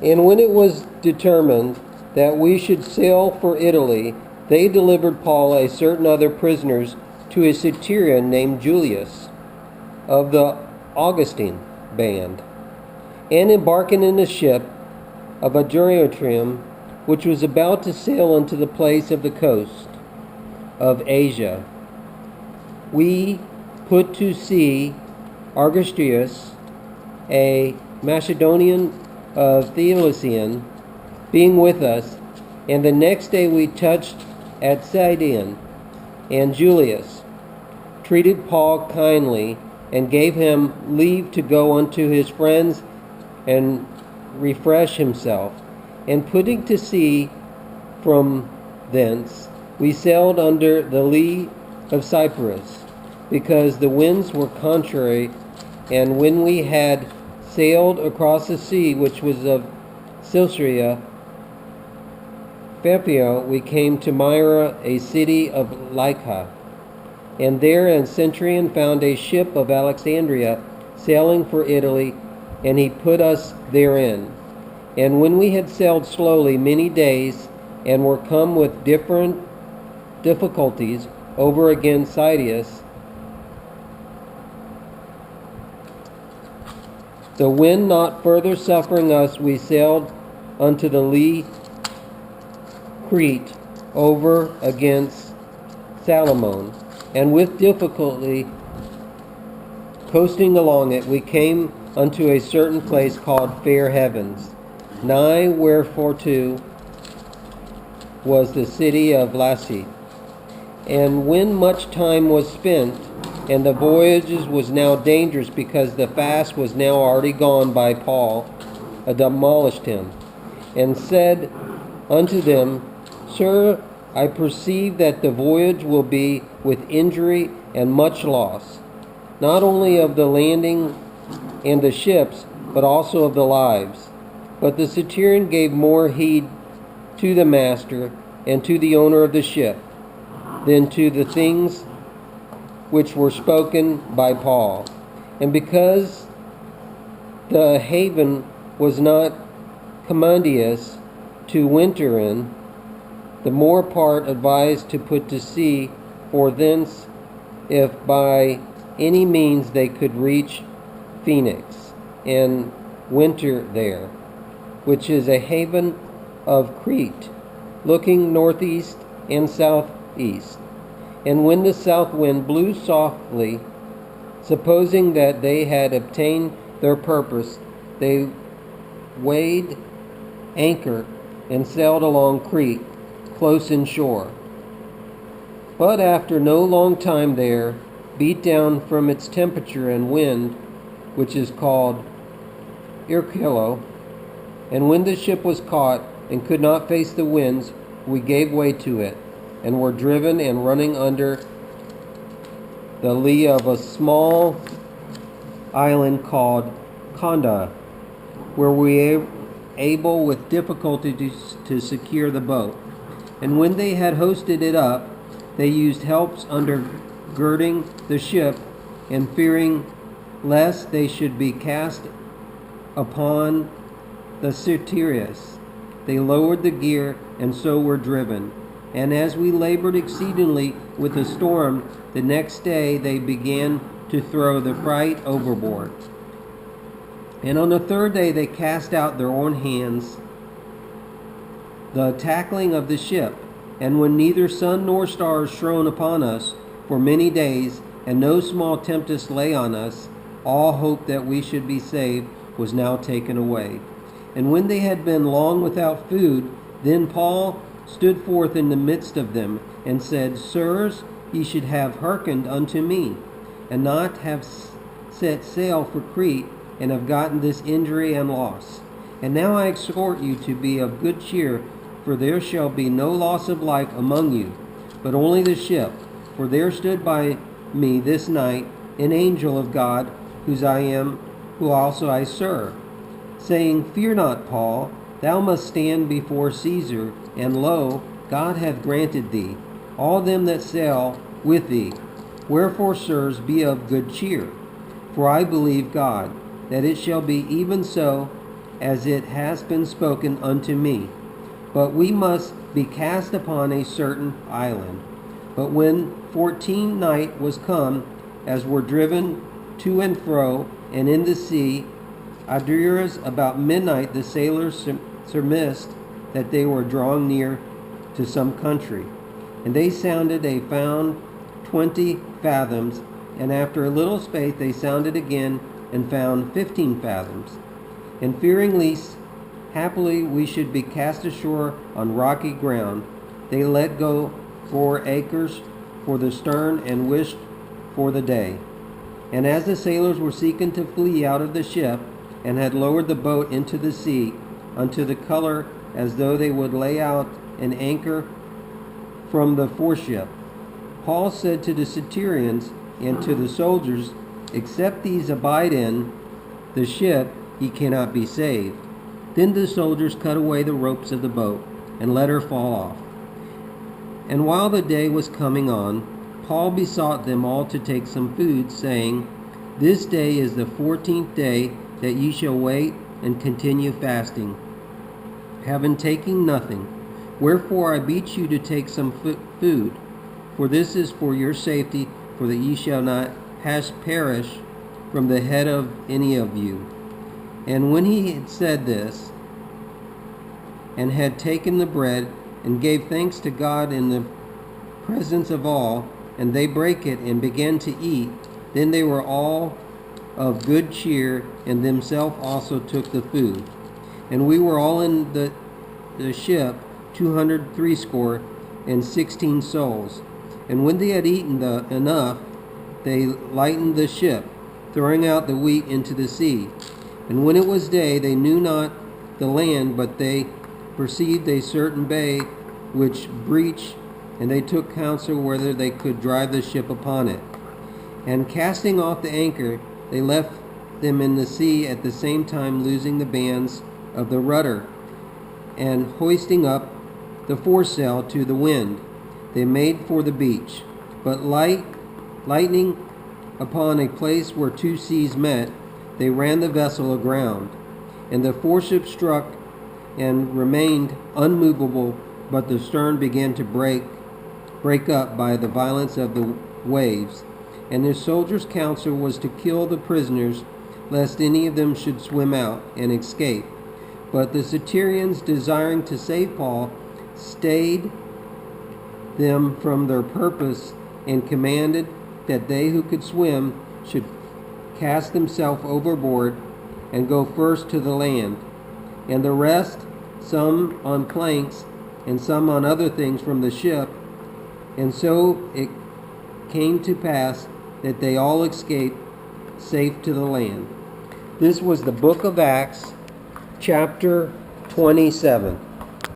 And when it was determined that we should sail for Italy, they delivered Paul and certain other prisoners to a centurion named Julius of the Augustine band. And embarking in a ship of Adramyttium, which was about to sail unto the place of the coast of Asia, we put to sea Augustus, a Macedonian of Thessalian, being with us, and the next day we touched at Sidon, and Julius treated Paul kindly, and gave him leave to go unto his friends and refresh himself. And putting to sea from thence, we sailed under the lee of Cyprus, because the winds were contrary. And when we had sailed across the sea, which was of Caesarea Philippi, we came to Myra, a city of Lycia. And there a centurion found a ship of Alexandria sailing for Italy, and he put us therein. And when we had sailed slowly many days, and were come with different difficulties over against Sidus, the wind not further suffering us, we sailed unto the lee Crete over against Salmon, and with difficulty coasting along it, we came unto a certain place called Fair Havens, nigh wherefore too was the city of Lasea. And when much time was spent, and the voyages was now dangerous, because the fast was now already gone by Paul, demolished him, and said unto them, Sir, I perceive that the voyage will be with injury and much loss, not only of the landing and the ships, but also of the lives. But the centurion gave more heed to the master and to the owner of the ship than to the things which were spoken by Paul. And because the haven was not commodious to winter in, the more part advised to put to sea for thence, if by any means they could reach Phoenix and winter there, which is a haven of Crete, looking northeast and southeast. And when the south wind blew softly, supposing that they had obtained their purpose, they weighed anchor and sailed along Crete, close inshore. But after no long time there, beat down from its temperature and wind, which is called Irkilo, and when the ship was caught and could not face the winds, we gave way to it, and were driven and running under the lee of a small island called Conda, where we were able with difficulty to secure the boat. And when they had hoisted it up, they used helps undergirding the ship, and fearing lest they should be cast upon the Syrtis, they lowered the gear, and so were driven. And as we labored exceedingly with the storm, the next day they began to throw the freight overboard. And on the third day they cast out their own hands the tackling of the ship. And when neither sun nor stars shone upon us for many days, and no small tempest lay on us, all hope that we should be saved was now taken away. And when they had been long without food, then Paul stood forth in the midst of them, and said, Sirs, ye should have hearkened unto me, and not have set sail for Crete, and have gotten this injury and loss. And now I exhort you to be of good cheer, for there shall be no loss of life among you, but only the ship. For there stood by me this night an angel of God, whose I am, who also I serve, saying, Fear not, Paul, thou must stand before Caesar, and lo, God hath granted thee all them that sail with thee. Wherefore, sirs, be of good cheer, for I believe God, that it shall be even so as it has been spoken unto me. But we must be cast upon a certain island. But when 14th night was come, as were driven to and fro, and in the sea, Adurias, about midnight, the sailors surmised that they were drawing near to some country. And they sounded, they found 20 fathoms, and after a little space they sounded again, and found 15 fathoms. And fearing lest happily we should be cast ashore on rocky ground, they let go 4 anchors for the stern, and wished for the day. And as the sailors were seeking to flee out of the ship, and had lowered the boat into the sea, unto the color, as though they would lay out an anchor from the foreship, Paul said to the centurions and to the soldiers, except these abide in the ship, ye cannot be saved. Then the soldiers cut away the ropes of the boat, and let her fall off. And while the day was coming on, Paul besought them all to take some food, saying, this day is the 14th day that ye shall wait and continue fasting, having taken nothing. Wherefore I beseech you to take some food, for this is for your safety, for that ye shall not perish from the head of any of you. And when he had said this, and had taken the bread, and gave thanks to God in the presence of all, and they brake it, and began to eat, then they were all of good cheer, and themselves also took the food. And we were all in the ship 260 souls. And when they had eaten enough, they lightened the ship, throwing out the wheat into the sea. And when it was day, they knew not the land, but they perceived a certain bay which breached, and they took counsel whether they could drive the ship upon it. And casting off the anchor, they left them in the sea, at the same time losing the bands of the rudder, and hoisting up the foresail to the wind, they made for the beach. But lightning upon a place where 2 seas met, they ran the vessel aground. And the foreship struck and remained unmovable, but the stern began to break up by the violence of the waves. And the soldiers' counsel was to kill the prisoners, lest any of them should swim out and escape. But the centurions, desiring to save Paul, stayed them from their purpose, and commanded that they who could swim should cast themselves overboard and go first to the land, and the rest, some on planks and some on other things from the ship. And so it came to pass that they all escaped safe to the land. This was the book of Acts, chapter 27.